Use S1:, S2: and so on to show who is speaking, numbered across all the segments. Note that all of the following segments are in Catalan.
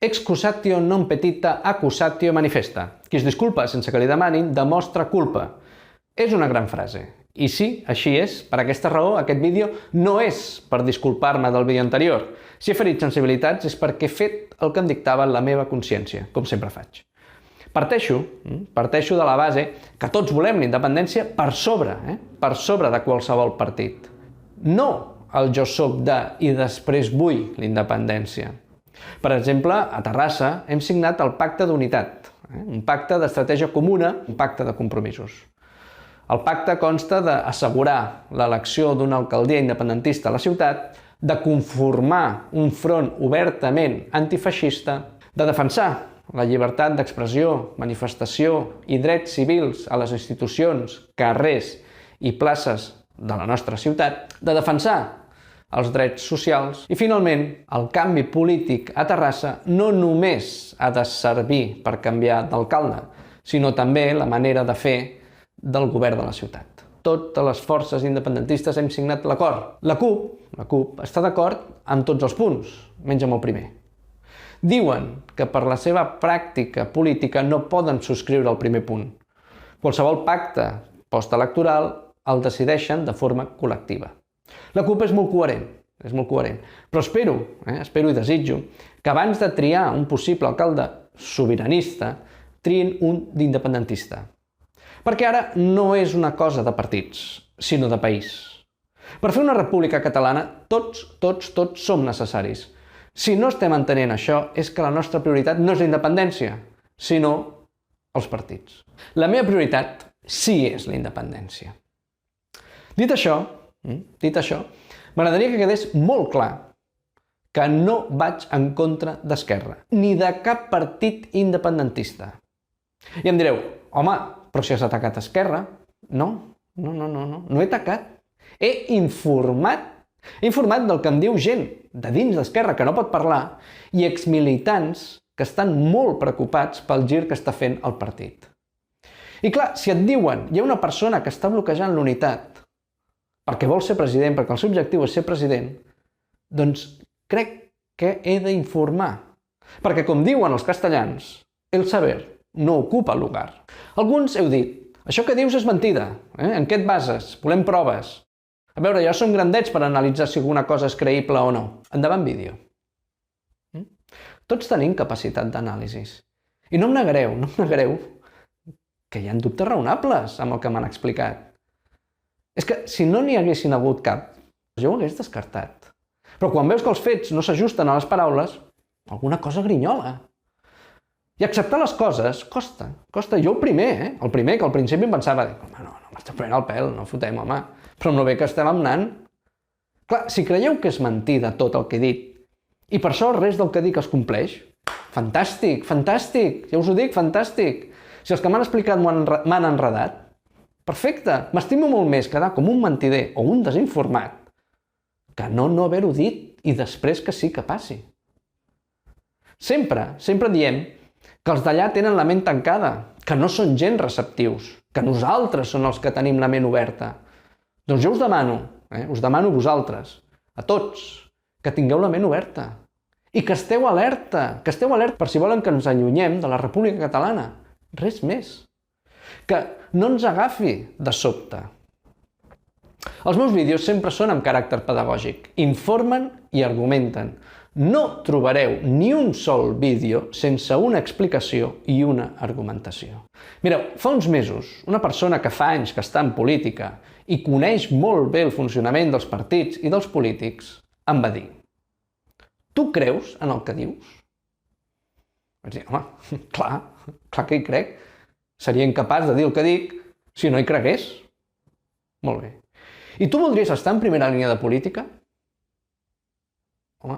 S1: Excusatio non petita accusatio manifesta. Qui es disculpa sense que li demanin demostra culpa. És una gran frase. I sí, així és. Per aquesta raó, aquest vídeo no és per disculpar-me del vídeo anterior. Si he ferit sensibilitats és perquè he fet el que em dictava la meva consciència, com sempre faig. Parteixo de la base que tots volem la independència per sobre de qualsevol partit. No el jo soc de i després vull la independència. Per exemple, a Terrassa hem signat el Pacte d'Unitat, un pacte d'estratègia comuna, un pacte de compromisos. El pacte consta d'assegurar l'elecció d'una alcaldia independentista a la ciutat, de conformar un front obertament antifeixista, de defensar la llibertat d'expressió, manifestació i drets civils a les institucions, carrers i places de la nostra ciutat, de defensar els drets socials i, finalment, el canvi polític a Terrassa no només ha de servir per canviar d'alcalde, sinó també la manera de fer del govern de la ciutat. Totes les forces independentistes hem signat l'acord. La CUP està d'acord amb tots els punts, menys amb el primer. Diuen que per la seva pràctica política no poden subscriure el primer punt. Qualsevol pacte postelectoral el decideixen de forma col·lectiva. La CUP és molt coherent, però espero i desitjo que abans de triar un possible alcalde sobiranista, triïn un d'independentista. Perquè ara no és una cosa de partits, sinó de país. Per fer una república catalana, tots som necessaris. Si no estem entenent això, és que la nostra prioritat no és la independència, sinó els partits. La meva prioritat sí és la independència. Dit això, m'agradaria que quedés molt clar que no vaig en contra d'Esquerra, ni de cap partit independentista. I em direu, home, però si has atacat Esquerra. No he atacat. He informat del que em diu gent de dins d'Esquerra que no pot parlar i exmilitants que estan molt preocupats pel gir que està fent el partit. I clar, si et diuen hi ha una persona que està bloquejant l'unitat perquè vol ser president, perquè el seu objectiu és ser president, doncs crec que he d'informar. Perquè, com diuen els castellans, el saber no ocupa lugar. Alguns heu dit, això que dius és mentida, en què et bases? Volem proves. A veure, ja som grandets per analitzar si alguna cosa és creïble o no. Endavant vídeo. Tots tenim capacitat d'anàlisi. I no em negareu que hi ha dubtes raonables amb el que m'han explicat. És que si no n'hi haguessin hagut cap, jo ho hagués descartat. Però quan veus que els fets no s'ajusten a les paraules, alguna cosa grinyola. I acceptar les coses costa. Jo el primer, que al principi em pensava, home, no, m'estàs prenent el pèl, no fotem, home. Però no ve que estem amnant. Clar, si creieu que és mentida tot el que he dit, i per això res del que dic es compleix, fantàstic, ja us ho dic, fantàstic. Si els que m'han explicat m'han enredat, perfecte, m'estimo molt més quedar com un mentider o un desinformat que no haver-ho dit i després que sí que passi. Sempre diem que els d'allà tenen la ment tancada, que no són gens receptius, que nosaltres som els que tenim la ment oberta. Doncs jo us demano vosaltres, a tots, que tingueu la ment oberta i que esteu alerta per si volen que ens allunyem de la República Catalana. Res més. Que no ens agafi de sobte. Els meus vídeos sempre són amb caràcter pedagògic. Informen i argumenten. No trobareu ni un sol vídeo sense una explicació i una argumentació. Mireu, fa uns mesos, una persona que fa anys que està en política i coneix molt bé el funcionament dels partits i dels polítics, em va dir: tu creus en el que dius? Vaig dir, home, clar que hi crec. Seria incapaç de dir el que dic si no hi cregués. Molt bé. I tu voldries estar en primera línia de política? Home,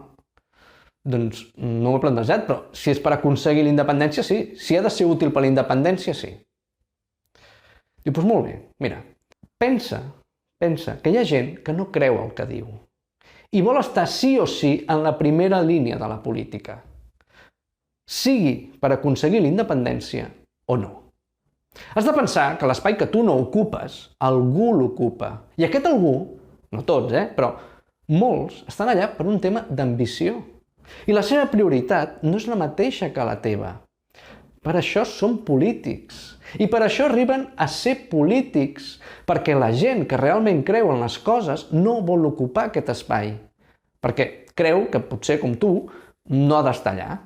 S1: doncs no ho he plantejat, però si és per aconseguir la independència, sí. Si ha de ser útil per la independència, sí. Diu, doncs molt bé, mira, pensa que hi ha gent que no creu el que diu i vol estar sí o sí en la primera línia de la política, sigui per aconseguir la independència o no. Has de pensar que l'espai que tu no ocupes, algú l'ocupa. I aquest algú, no tots, però molts, estan allà per un tema d'ambició. I la seva prioritat no és la mateixa que la teva. Per això són polítics. I per això arriben a ser polítics, perquè la gent que realment creu en les coses no vol ocupar aquest espai, perquè creu que potser, com tu, no ha d'estar allà.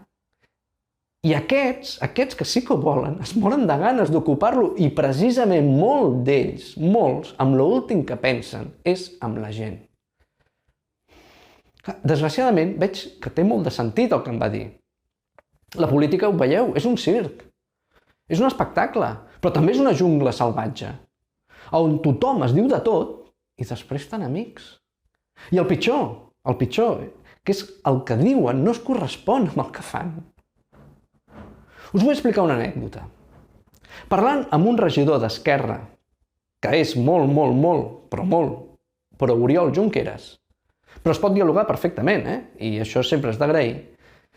S1: I aquests que sí que ho volen, es moren de ganes d'ocupar-lo i precisament molts d'ells, molts, amb l'últim que pensen és amb la gent. Desgraciadament, veig que té molt de sentit el que em va dir. La política, ho veieu, és un circ. És un espectacle, però també és una jungla salvatge, on tothom es diu de tot i després estan amics. I el pitjor, que és el que diuen no es correspon amb el que fan. Us vull explicar una anècdota. Parlant amb un regidor d'Esquerra, que és molt, però Oriol Junqueras, però es pot dialogar perfectament, i això sempre és d'agrair,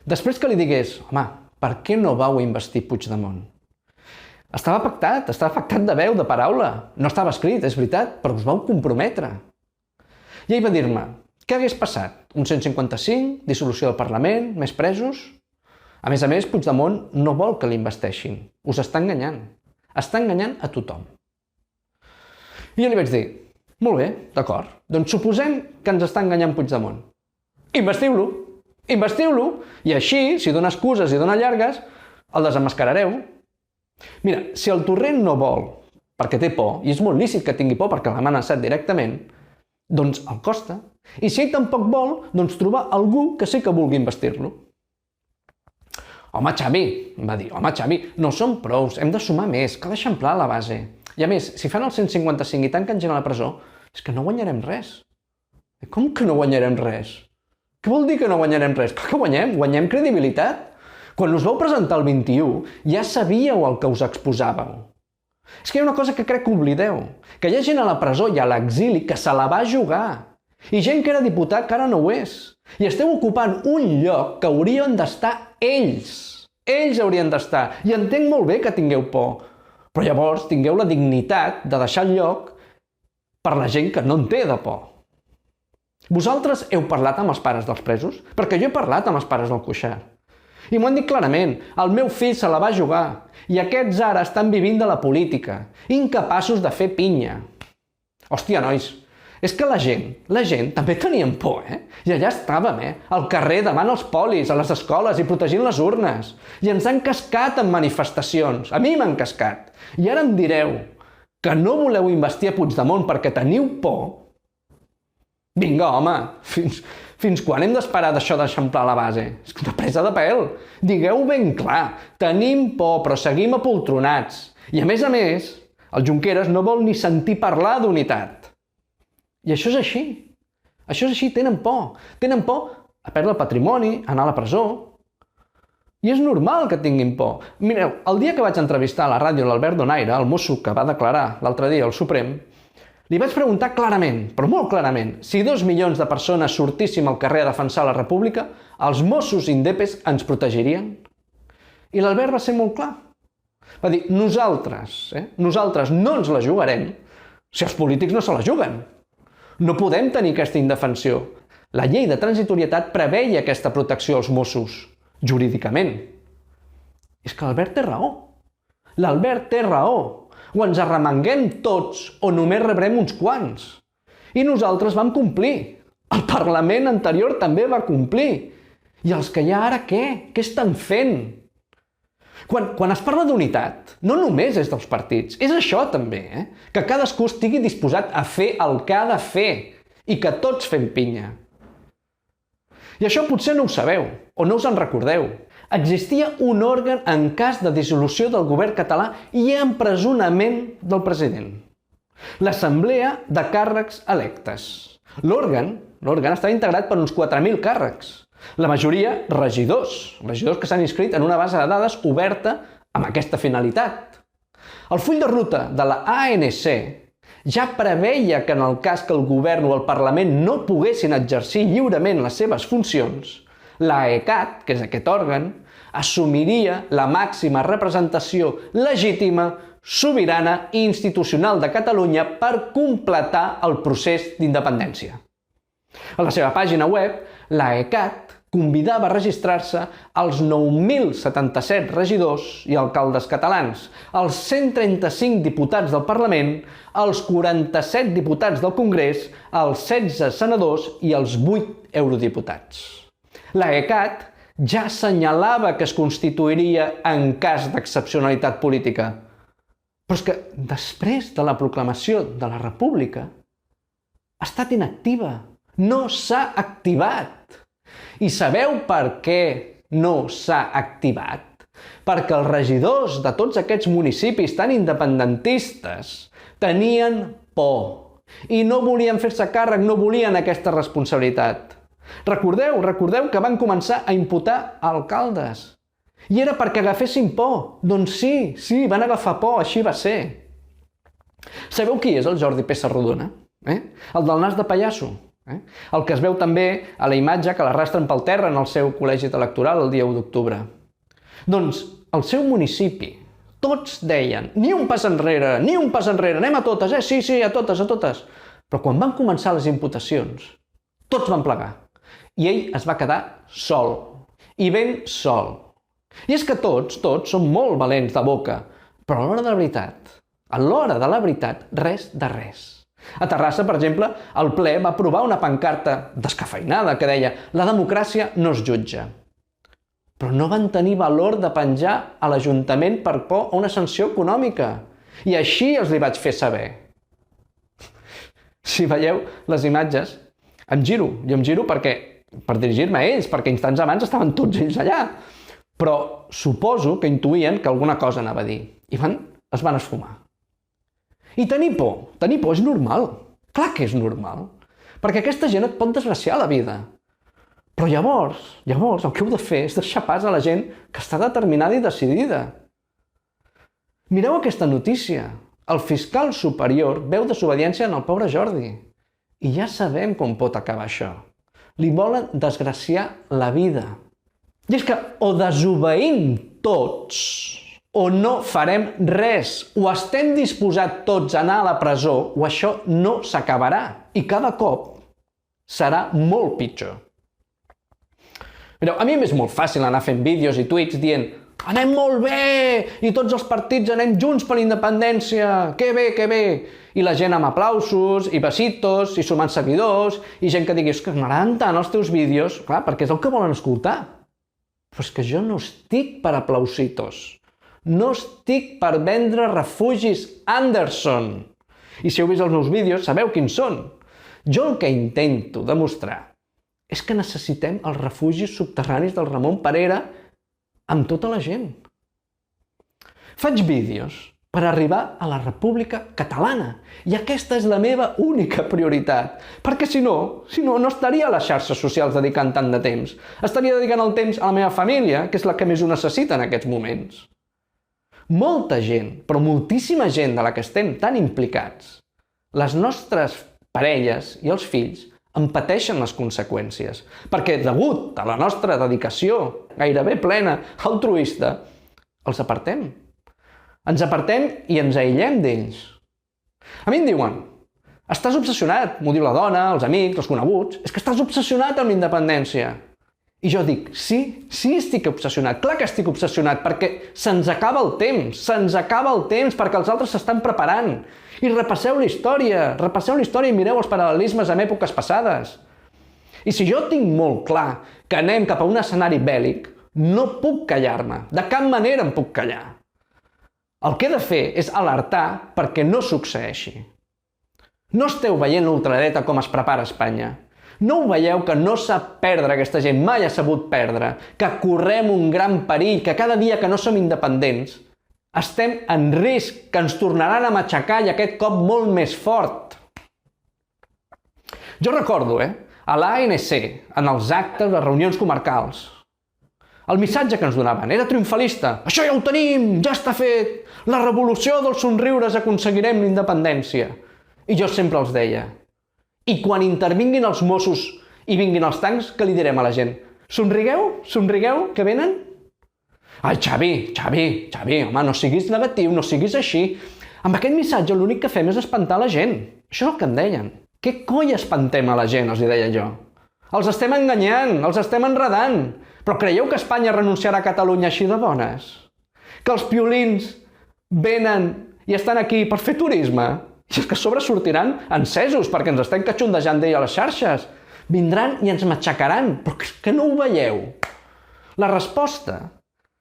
S1: després que li digués, home, per què no vau investir Puigdemont? Estava pactat de veu, de paraula. No estava escrit, és veritat, però us vau comprometre. I ell va dir-me, què hagués passat? Un 155, dissolució del Parlament, més presos? A més, Puigdemont no vol que l'investeixin. Us està enganyant. Està enganyant a tothom. I jo li vaig dir, molt bé, d'acord, doncs suposem que ens està enganyant Puigdemont. Investiu-lo, i així, si dona excuses i dona llargues, el desemmascarareu. Mira, si el Torrent no vol, perquè té por, i és molt lícit que tingui por perquè l'ha amenaçat directament, doncs el costa. I si ell tampoc vol, doncs trobar algú que sí que vulgui investir-lo. Home, Xavi, em va dir, no som prous, hem de sumar més, cal eixamplar la base. I a més, si fan el 155 i tanquen gent a la presó, és que no guanyarem res. Com que no guanyarem res? Què vol dir que no guanyarem res? Clar que guanyem credibilitat. Quan us vau presentar el 21, ja sabíeu el que us exposàveu. És que hi ha una cosa que crec que oblideu, que hi ha gent a la presó i a l'exili que se la va jugar, i gent que era diputat que ara no ho és. I esteu ocupant un lloc que haurien d'estar ells. Ells haurien d'estar. I entenc molt bé que tingueu por, però llavors tingueu la dignitat de deixar el lloc per la gent que no en té de por. Vosaltres heu parlat amb els pares dels presos? Perquè jo he parlat amb els pares del Cuixart. I m'ho han dit clarament, el meu fill se la va jugar, i aquests ara estan vivint de la política, incapaços de fer pinya. Hòstia, nois, és que la gent també tenien por, I allà estàvem, al carrer davant els polis, a les escoles i protegint les urnes. I ens han cascat en manifestacions, a mi m'han cascat. I ara em direu que no voleu investir a Puigdemont perquè teniu por? Vinga, home, fins quan hem d'esperar d'això d'eixamplar la base? És una presa de pèl. Digueu ben clar, tenim por, però seguim apoltronats. I a més, el Junqueras no vol ni sentir parlar d'unitat. I això és així. Això és així, tenen por. Tenen por a perdre el patrimoni, a anar a la presó. I és normal que tinguin por. Mireu, el dia que vaig entrevistar a la ràdio l'Albert Donaire, el mosso que va declarar l'altre dia al Suprem, li vaig preguntar clarament, però molt clarament, si 2 milions de persones sortíssim al carrer a defensar la república, els Mossos indepes ens protegirien? I l'Albert va ser molt clar. Va dir, nosaltres no ens la jugarem si els polítics no se la juguen. No podem tenir aquesta indefensió. La llei de transitorietat preveia aquesta protecció als Mossos, jurídicament. És que l'Albert té raó. L'Albert té raó. O ens arremanguem tots o només rebrem uns quants. I nosaltres vam complir. El Parlament anterior també va complir. I els que hi ha ara què? Què estan fent? Quan es parla d'unitat, no només és dels partits, és això també, que cadascú estigui disposat a fer el que ha de fer i que tots fem pinya. I això potser no ho sabeu o no us en recordeu. Existia un òrgan en cas de dissolució del govern català i empresonament del president. L'Assemblea de Càrrecs Electes. L'òrgan estava integrat per uns 4.000 càrrecs. La majoria regidors que s'han inscrit en una base de dades oberta amb aquesta finalitat. El full de ruta de la ANC ja preveia que en el cas que el govern o el Parlament no poguessin exercir lliurement les seves funcions, l'AECAT, que és aquest òrgan, assumiria la màxima representació legítima, sobirana i institucional de Catalunya per completar el procés d'independència. A la seva pàgina web, l'AECAT convidava a registrar-se els 9.077 regidors i alcaldes catalans, els 135 diputats del Parlament, els 47 diputats del Congrés, els 16 senadors i els 8 eurodiputats. L'AECAT ja assenyalava que es constituiria en cas d'excepcionalitat política. Però és que després de la proclamació de la República ha estat inactiva, no s'ha activat. I sabeu per què no s'ha activat? Perquè els regidors de tots aquests municipis tan independentistes tenien por i no volien fer-se càrrec, no volien aquesta responsabilitat. Recordeu que van començar a imputar alcaldes. I era perquè agafessin por. Doncs sí, van agafar por, així va ser. Sabeu qui és el Jordi Pessarrodona? El del nas de pallasso. El que es veu també a la imatge que l'arrastren pel terra en el seu col·legi electoral el dia 1 d'octubre. Doncs al seu municipi tots deien ni un pas enrere, anem a totes, sí, a totes. Però quan van començar les imputacions, tots van plegar. I ell es va quedar sol, i ben sol. I és que tots som molt valents de boca, però a l'hora de la veritat, res de res. A Terrassa, per exemple, el ple va aprovar una pancarta descafeïnada que deia «La democràcia no es jutja». Però no van tenir valor de penjar a l'Ajuntament per por a una sanció econòmica. I així els li vaig fer saber. Si veieu les imatges, em giro per dirigir-me a ells, perquè instants abans estaven tots ells allà. Però suposo que intuïen que alguna cosa anava a dir. I es van esfumar. I tenir por és normal. Clar que és normal. Perquè aquesta gent et pot desgraciar la vida. Però llavors, el que heu de fer és deixar pas a la gent que està determinada i decidida. Mireu aquesta notícia. El fiscal superior veu desobediència en el pobre Jordi. I ja sabem com pot acabar això. Li volen desgraciar la vida. I és que o desobeïm tots o no farem res. O estem disposats tots a anar a la presó o això no s'acabarà. I cada cop serà molt pitjor. Mireu, a mi m'és molt fàcil anar fent vídeos i tuits dient «Anem molt bé! I tots els partits anem junts per la independència! Que bé, que bé!» I la gent amb aplausos, i besitos, i sumant seguidors, i gent que digui «És que m'agraden tant els teus vídeos!» Clar, perquè és el que volen escoltar. Però és que jo no estic per aplausitos. No estic per vendre refugis Anderson. I si heu vist els meus vídeos, sabeu quins són. Jo el que intento demostrar és que necessitem els refugis subterranis del Ramon Perera amb tota la gent. Faig vídeos per arribar a la República Catalana. I aquesta és la meva única prioritat. Perquè si no estaria a les xarxes socials dedicant tant de temps. Estaria dedicant el temps a la meva família, que és la que més ho necessita en aquests moments. Molta gent, però moltíssima gent de la que estem tan implicats, les nostres parelles i els fills, en pateixen les conseqüències, perquè degut a la nostra dedicació gairebé plena, altruista, els apartem. Ens apartem i ens aïllem d'ells. A mi em diuen, estàs obsessionat, m'ho diu la dona, els amics, els coneguts, és que estàs obsessionat amb la independència. I jo dic, sí estic obsessionat, clar que estic obsessionat, perquè se'ns acaba el temps perquè els altres s'estan preparant. I repasseu la història i mireu els paral·lelismes amb èpoques passades. I si jo tinc molt clar que anem cap a un escenari bèl·lic, no puc callar-me, de cap manera em puc callar. El que he de fer és alertar perquè no succeeixi. No esteu veient l'ultradreta com es prepara a Espanya. No ho veieu que no sap perdre aquesta gent, mai ha sabut perdre, que correm un gran perill, que cada dia que no som independents estem en risc, que ens tornaran a matxacar i aquest cop molt més fort. Jo recordo, a l'ANC, en els actes de reunions comarcals, el missatge que ens donaven era triomfalista. Això ja ho tenim, ja està fet, la revolució dels somriures aconseguirem la independència. I jo sempre els deia, i quan intervinguin els Mossos i vinguin els tancs, què li direm a la gent? Somrigueu, que venen? Ai, Xavi, home, no siguis negatiu, no siguis així. Amb aquest missatge l'únic que fem és espantar la gent. Això és el que em deien. Què coi espantem a la gent, els deia jo. Els estem enganyant, els estem enredant. Però creieu que Espanya renunciarà a Catalunya així de bones? Que els piolins venen i estan aquí per fer turisme? I és que a sobre sortiran encesos perquè ens estem catxondejant d'ell a les xarxes. Vindran i ens matxacaran, però que no ho veieu. La resposta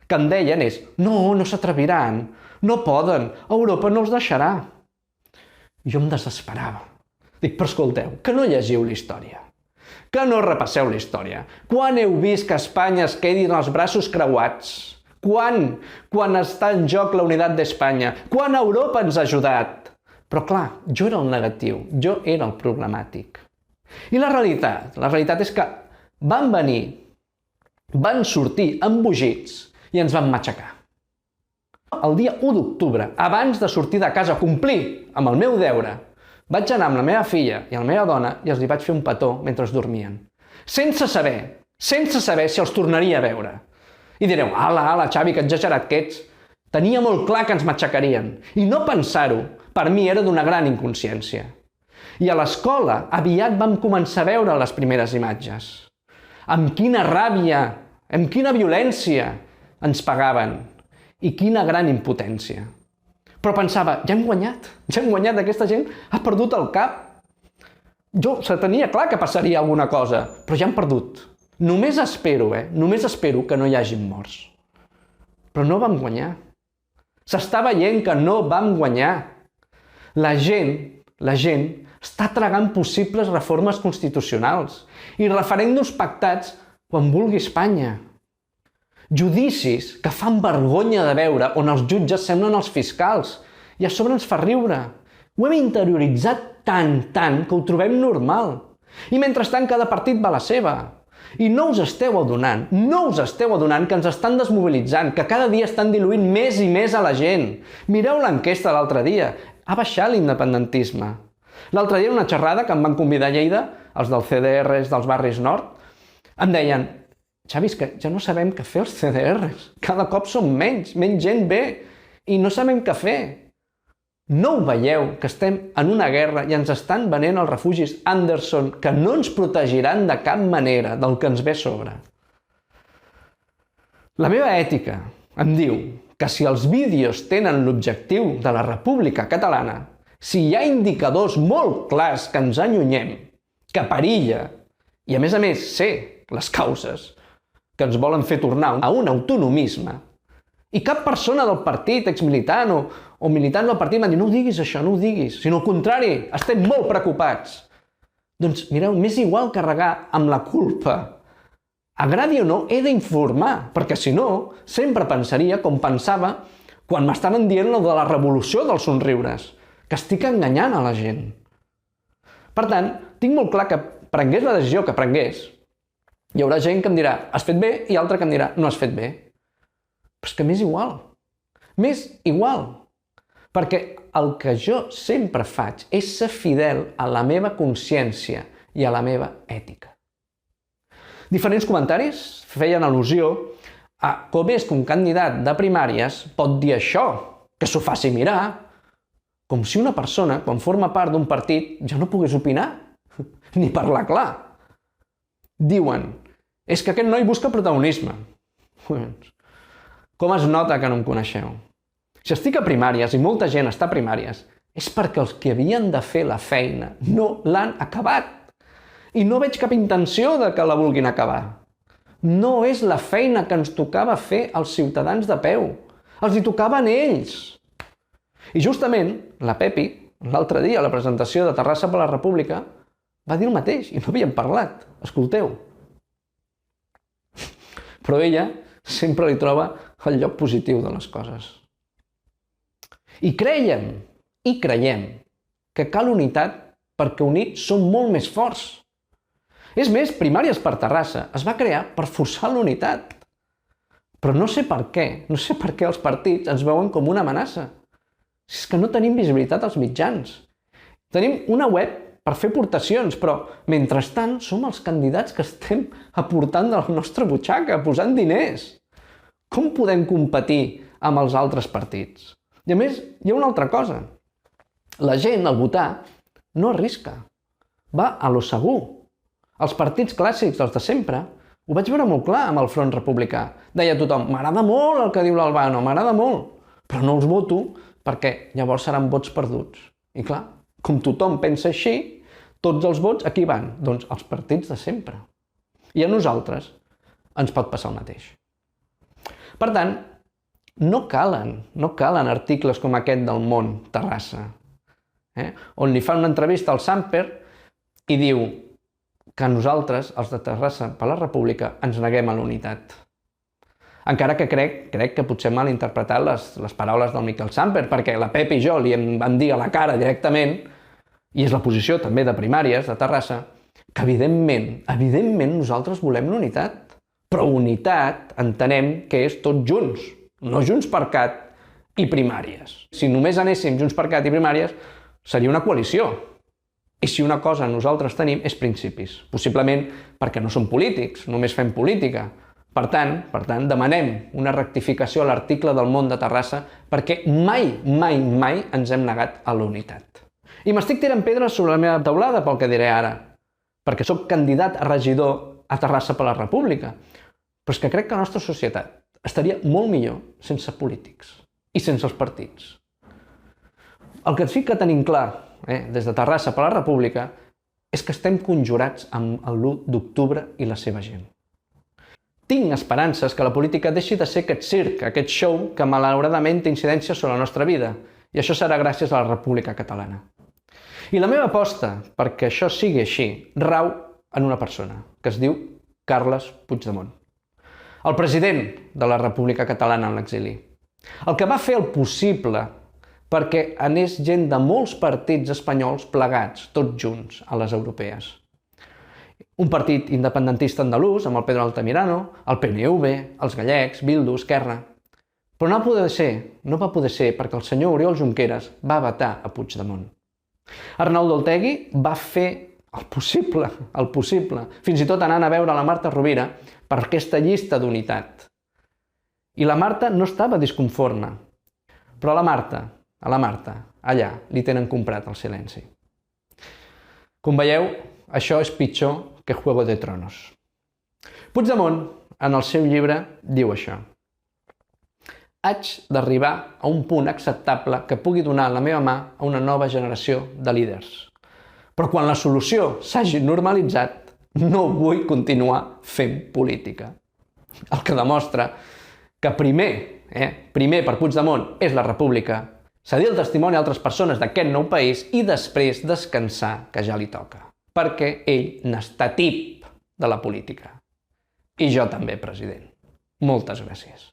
S1: que em deien és no s'atreviran, no poden, Europa no els deixarà. Jo em desesperava. Dic, però escolteu, que no llegiu la història, que no repasseu la història. Quan heu vist que Espanya es quedi amb els braços creuats? Quan? Quan està en joc la unitat d'Espanya? Quan Europa ens ha ajudat? Però clar, jo era el negatiu, jo era el problemàtic. I la realitat és que van venir, van sortir embogits i ens van matxacar. El dia 1 d'octubre, abans de sortir de casa a complir amb el meu deure, vaig anar amb la meva filla i la meva dona i els li vaig fer un petó mentre dormien. Sense saber si els tornaria a veure. I direu, ala, Xavi, que exagerat que ets. Tenia molt clar que ens matxacarien. I no pensar-ho, per mi era d'una gran inconsciència. I a l'escola aviat vam començar a veure les primeres imatges. Amb quina ràbia, amb quina violència ens pagaven. I quina gran impotència. Però pensava, ja hem guanyat, aquesta gent ha perdut el cap. Jo se tenia clar que passaria alguna cosa, però ja han perdut. Només espero que no hi hagi morts. Però no vam guanyar. S'està veient que no vam guanyar. La gent està tragant possibles reformes constitucionals i referèndums pactats quan vulgui Espanya. Judicis que fan vergonya de veure on els jutges semblen els fiscals i a sobre ens fa riure. Ho hem interioritzat tant que ho trobem normal. I mentrestant cada partit va a la seva. I no us esteu adonant que ens estan desmobilitzant, que cada dia estan diluint més i més a la gent. Mireu l'enquesta l'altre dia. Ha baixat l'independentisme. L'altre dia una xerrada que em van convidar a Lleida, els del CDRs dels barris nord, em deien, Xavi, és que ja no sabem què fer els CDRs. Cada cop som menys gent ve i no sabem què fer. No ho veieu, que estem en una guerra i ens estan venent els refugis Anderson que no ens protegiran de cap manera del que ens ve a sobre. La meva ètica em diu que si els vídeos tenen l'objectiu de la República Catalana, si hi ha indicadors molt clars que ens allunyem, que perilla, i a més sé les causes, que ens volen fer tornar a un autonomisme, i cap persona del partit, exmilitant o militant del partit, m'ha dit no ho diguis això, no ho diguis, sinó al contrari, estem molt preocupats. Doncs mireu, m'és igual carregar amb la culpa. Agradi o no, he d'informar, perquè si no, sempre pensaria com pensava quan m'estaven dient lo de la revolució dels somriures, que estic enganyant a la gent. Per tant, tinc molt clar que prengués la decisió que prengués, hi haurà gent que em dirà has fet bé i altra que em dirà no has fet bé. Però és que m'és igual. M'és igual. Perquè el que jo sempre faig és ser fidel a la meva consciència i a la meva ètica. Diferents comentaris feien al·lusió a com és que un candidat de primàries pot dir això, que s'ho faci mirar, com si una persona, quan forma part d'un partit, ja no pogués opinar, ni parlar clar. Diuen, és que aquest noi busca protagonisme. Com es nota que no em coneixeu? Si estic a primàries i molta gent està a primàries, és perquè els que havien de fer la feina no l'han acabat. I no veig cap intenció de que la vulguin acabar. No és la feina que ens tocava fer als ciutadans de peu. Els hi tocaven ells. I justament la Pepi, l'altre dia a la presentació de Terrassa per la República, va dir el mateix i no havíem parlat. Escolteu. Però ella sempre li troba el lloc positiu de les coses. I creiem que cal unitat perquè units som molt més forts. És més, Primàries per Terrassa es va crear per forçar la unitat. Però no sé per què els partits ens veuen com una amenaça. És que no tenim visibilitat als mitjans. Tenim una web per fer aportacions, però mentrestant som els candidats que estem aportant de la nostra butxaca, posant diners. Com podem competir amb els altres partits? I a més, hi ha una altra cosa. La gent, al votar, no arrisca. Va a lo segur. Els partits clàssics, els de sempre, ho vaig veure molt clar amb el Front Republicà. Deia tothom, m'agrada molt el que diu l'Albano, m'agrada molt, però no els voto perquè llavors seran vots perduts. I clar, com tothom pensa així, tots els vots a qui van? Doncs als partits de sempre. I a nosaltres ens pot passar el mateix. Per tant, no calen articles com aquest del Món, Terrassa, on li fa una entrevista al Samper i diu que nosaltres, els de Terrassa per la República, ens neguem a la unitat. Encara que crec que potser mal interpretat les paraules del Miquel Samper, perquè la Pep i jo li vam dir a la cara directament, i és la posició també de Primàries, de Terrassa, que evidentment nosaltres volem la unitat. Però unitat entenem que és tots junts, no JxCat i Primàries. Si només anéssim JxCat i Primàries, seria una coalició. I si una cosa nosaltres tenim és principis. Possiblement perquè no som polítics, només fem política. Per tant, demanem una rectificació a l'article del Món de Terrassa perquè mai ens hem negat a la unitat. I m'estic tirant pedres sobre la meva teulada pel que diré ara, perquè sóc candidat a regidor a Terrassa per la República. Però és que crec que la nostra societat estaria molt millor sense polítics i sense els partits. El que sí que tenim clar, des de Terrassa per la República, és que estem conjurats amb l'1 d'octubre i la seva gent. Tinc esperances que la política deixi de ser aquest circ, aquest show que malauradament té incidència sobre la nostra vida, i això serà gràcies a la República Catalana. I la meva aposta perquè això sigui així rau en una persona, que es diu Carles Puigdemont. El president de la República Catalana en l'exili. El que va fer el possible perquè anés gent de molts partits espanyols plegats, tots junts, a les europees. Un partit independentista andalús, amb el Pedro Altamirano, el PNV, els gallecs, Bildu, Esquerra. Però no va poder ser perquè el senyor Oriol Junqueras va vetar a Puigdemont. Arnaldo Otegi va fer el possible, fins i tot anant a veure la Marta Rovira per aquesta llista d'unitat. I la Marta no estava disconforme, però a la Marta, allà, li tenen comprat el silenci. Com veieu, això és pitjor que Juego de Tronos. Puigdemont, en el seu llibre, diu això. Haig d'arribar a un punt acceptable que pugui donar la meva mà a una nova generació de líders. Però quan la solució s'hagi normalitzat, no vull continuar fent política. El que demostra que primer per Puigdemont és la república, cedir el testimoni a altres persones d'aquest nou país i després descansar, que ja li toca. Perquè ell n'està tip de la política. I jo també, president. Moltes gràcies.